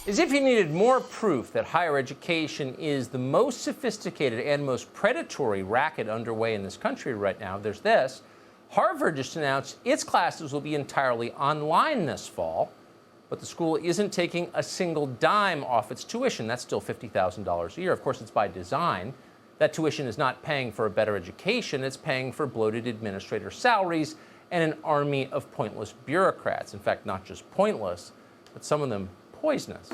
As if you needed more proof that higher education is the most sophisticated and most predatory racket underway in this country right now, there's this. Harvard just announced its classes will be entirely online this fall, but the school isn't taking a single dime off its tuition. That's still $50,000 a year. Of course, it's by design. That tuition is not paying for a better education. It's paying for bloated administrator salaries and an army of pointless bureaucrats. In fact, not just pointless, but some of them poisonous.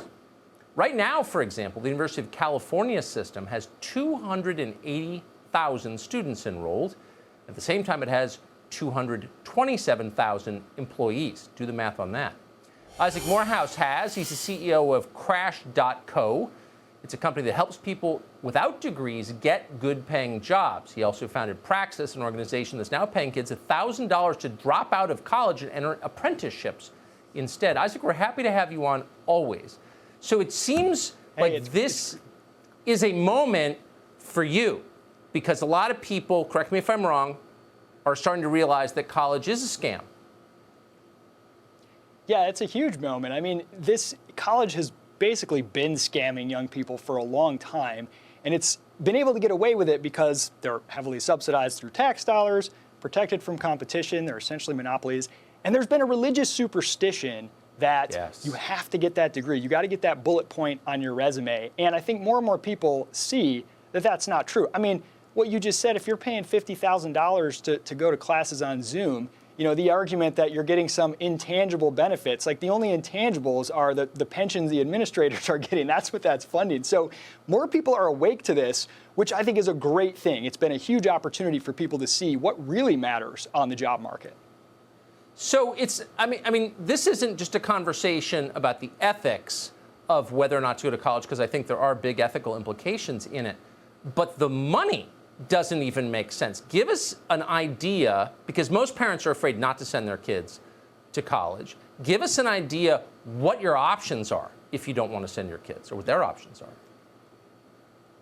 Right now, for example, the University of California system has 280,000 students enrolled. At the same time, it has 227,000 employees. Do the math on that. Isaac Morehouse he's the CEO of Crash.co. It's a company that helps people without degrees get good-paying jobs. He also founded Praxis, an organization that's now paying kids $1,000 to drop out of college and enter apprenticeships instead. Isaac, we're happy to have you on always. So it seems like this is a moment for you, because a lot of people, correct me if I'm wrong, are starting to realize that college is a scam. Yeah, it's a huge moment. I mean, this college has basically been scamming young people for a long time, and it's been able to get away with it because they're heavily subsidized through tax dollars, protected from competition, they're essentially monopolies, and there's been a religious superstition that you have to get that degree. You got to get that bullet point on your resume. And I think more and more people see that that's not true. I mean, what you just said, if you're paying $50,000 to go to classes on Zoom, you know, the argument that you're getting some intangible benefits, like the only intangibles are the pensions the administrators are getting. That's what that's funding. So more people are awake to this, which I think is a great thing. It's been a huge opportunity for people to see what really matters on the job market. So I mean, this isn't just a conversation about the ethics of whether or not to go to college, because I think there are big ethical implications in it, but the money doesn't even make sense. Give us an idea, because most parents are afraid not to send their kids to college. Give us an idea what your options are if you don't want to send your kids, or what their options are.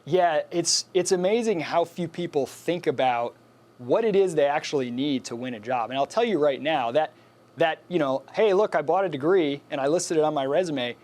Yeah, it's amazing how few people think about what it is they actually need to win a job. And I'll tell you right now that you know, hey, look, I bought a degree and I listed it on my resume.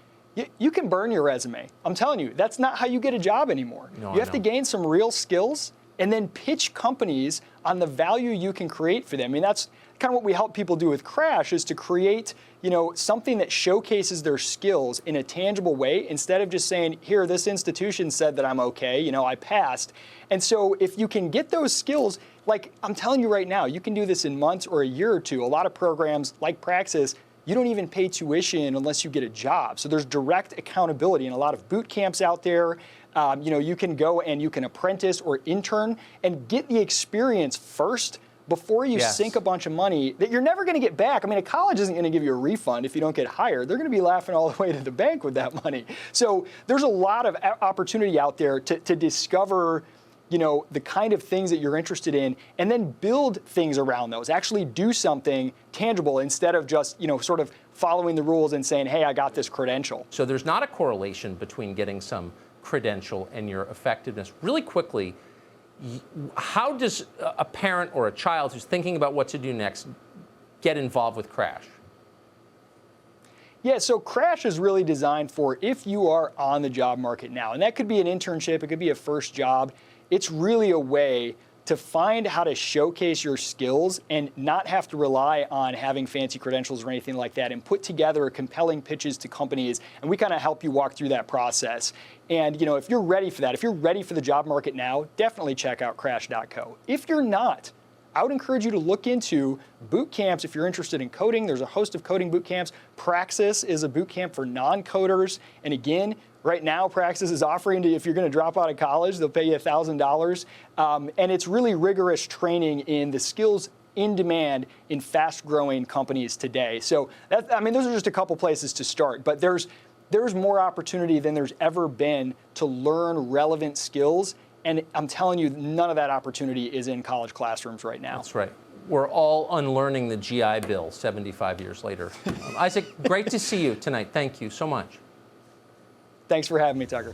You can burn your resume. I'm telling you, that's not how you get a job anymore. No, you have to gain some real skills and then pitch companies on the value you can create for them. I mean, that's kind of what we help people do with Crash, is to create, you know, something that showcases their skills in a tangible way, instead of just saying, here, this institution said that I'm okay, you know, I passed. And so if you can get those skills, like I'm telling you right now, you can do this in months or a year or two. A lot of programs like Praxis, you don't even pay tuition unless you get a job. So there's direct accountability in a lot of boot camps out there. You know, you can go and you can apprentice or intern and get the experience first before you sink a bunch of money that you're never going to get back. I mean, a college isn't going to give you a refund if you don't get hired. They're going to be laughing all the way to the bank with that money. So there's a lot of opportunity out there to discover, you know, the kind of things that you're interested in, and then build things around those. Actually do something tangible instead of just, you know, sort of following the rules and saying, hey, I got this credential. So there's not a correlation between getting some credential and your effectiveness. Really quickly, how does a parent or a child who's thinking about what to do next get involved with Crash? Yeah, so Crash is really designed for if you are on the job market now. And that could be an internship, it could be a first job. It's really a way to find how to showcase your skills and not have to rely on having fancy credentials or anything like that, and put together compelling pitches to companies. And we kind of help you walk through that process. And, you know, if you're ready for that, if you're ready for the job market now, definitely check out Crash.co. If you're not, I would encourage you to look into boot camps if you're interested in coding. There's a host of coding boot camps. Praxis is a boot camp for non-coders. And again, right now, Praxis is offering to, if you're going to drop out of college, they'll pay you $1,000. And it's really rigorous training in the skills in demand in fast-growing companies today. So, I mean, those are just a couple places to start. But there's more opportunity than there's ever been to learn relevant skills. And I'm telling you, none of that opportunity is in college classrooms right now. That's right. We're all unlearning the GI Bill 75 years later. Isaac, great to see you tonight. Thank you so much. Thanks for having me, Tucker.